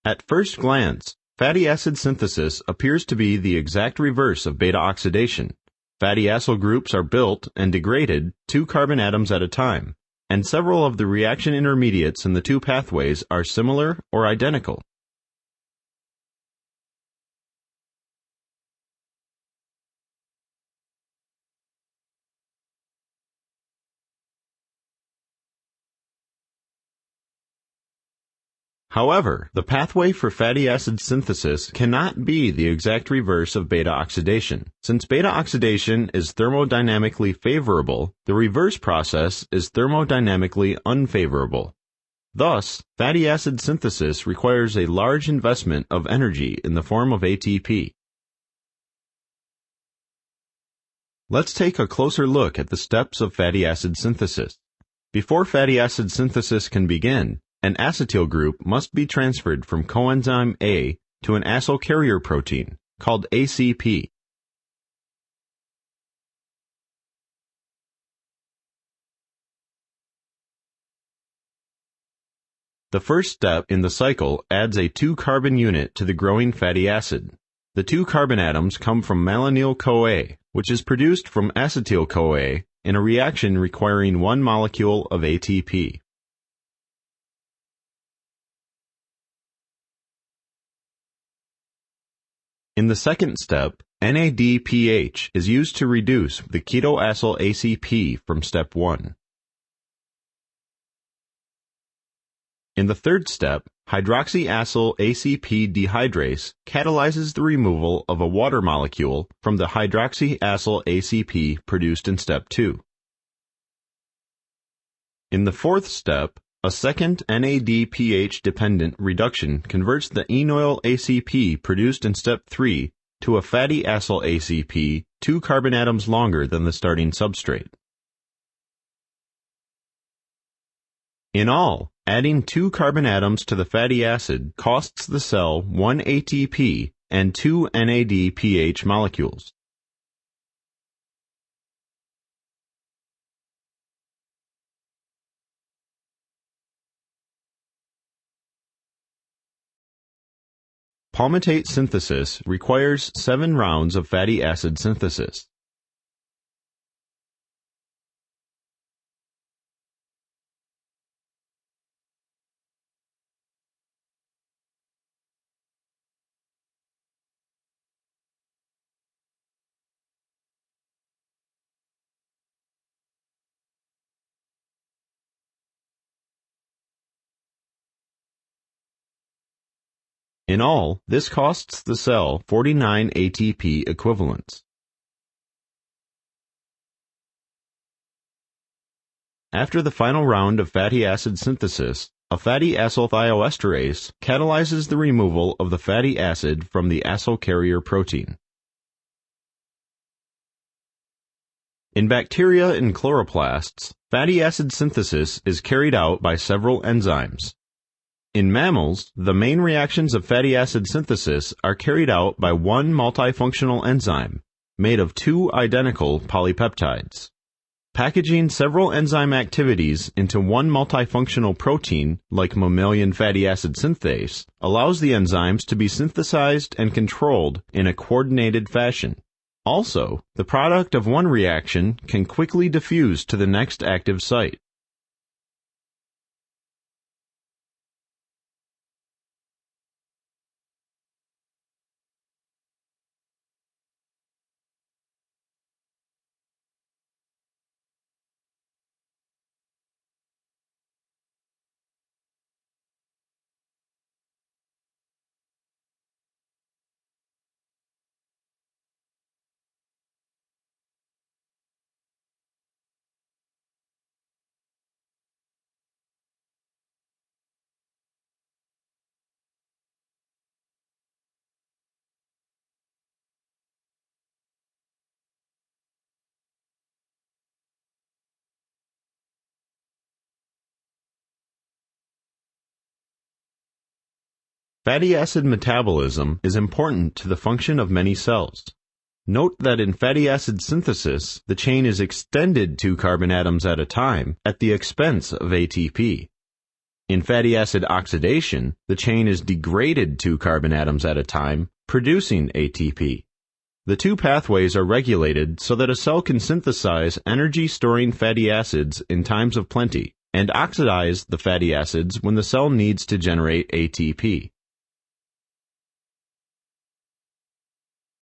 At first glance, fatty acid synthesis appears to be the exact reverse of beta oxidation. Fatty acyl groups are built and degraded 2 carbon atoms at a time, and several of the reaction intermediates in the two pathways are similar or identical. However, the pathway for fatty acid synthesis cannot be the exact reverse of beta oxidation. Since beta oxidation is thermodynamically favorable, the reverse process is thermodynamically unfavorable. Thus, fatty acid synthesis requires a large investment of energy in the form of ATP. Let's take a closer look at the steps of fatty acid synthesis. Before fatty acid synthesis can begin, an acetyl group must be transferred from coenzyme A to an acyl carrier protein, called ACP. The first step in the cycle adds a 2-carbon unit to the growing fatty acid. The 2 carbon atoms come from malonyl-CoA, which is produced from acetyl-CoA in a reaction requiring 1 molecule of ATP. In the second step, NADPH is used to reduce the ketoacyl ACP from step 1. In the third step, hydroxyacyl ACP dehydrase catalyzes the removal of a water molecule from the hydroxyacyl ACP produced in step 2. In the fourth step, a second NADPH-dependent reduction converts the enoyl ACP produced in step 3 to a fatty acyl ACP 2 carbon atoms longer than the starting substrate. In all, adding 2 carbon atoms to the fatty acid costs the cell 1 ATP and 2 NADPH molecules. Palmitate synthesis requires 7 rounds of fatty acid synthesis. In all, this costs the cell 49 ATP equivalents. After the final round of fatty acid synthesis, a fatty acyl thioesterase catalyzes the removal of the fatty acid from the acyl carrier protein. In bacteria and chloroplasts, fatty acid synthesis is carried out by several enzymes. In mammals, the main reactions of fatty acid synthesis are carried out by one multifunctional enzyme, made of 2 identical polypeptides. Packaging several enzyme activities into one multifunctional protein, like mammalian fatty acid synthase, allows the enzymes to be synthesized and controlled in a coordinated fashion. Also, the product of one reaction can quickly diffuse to the next active site. Fatty acid metabolism is important to the function of many cells. Note that in fatty acid synthesis, the chain is extended 2 carbon atoms at a time at the expense of ATP. In fatty acid oxidation, the chain is degraded 2 carbon atoms at a time, producing ATP. The 2 pathways are regulated so that a cell can synthesize energy-storing fatty acids in times of plenty and oxidize the fatty acids when the cell needs to generate ATP.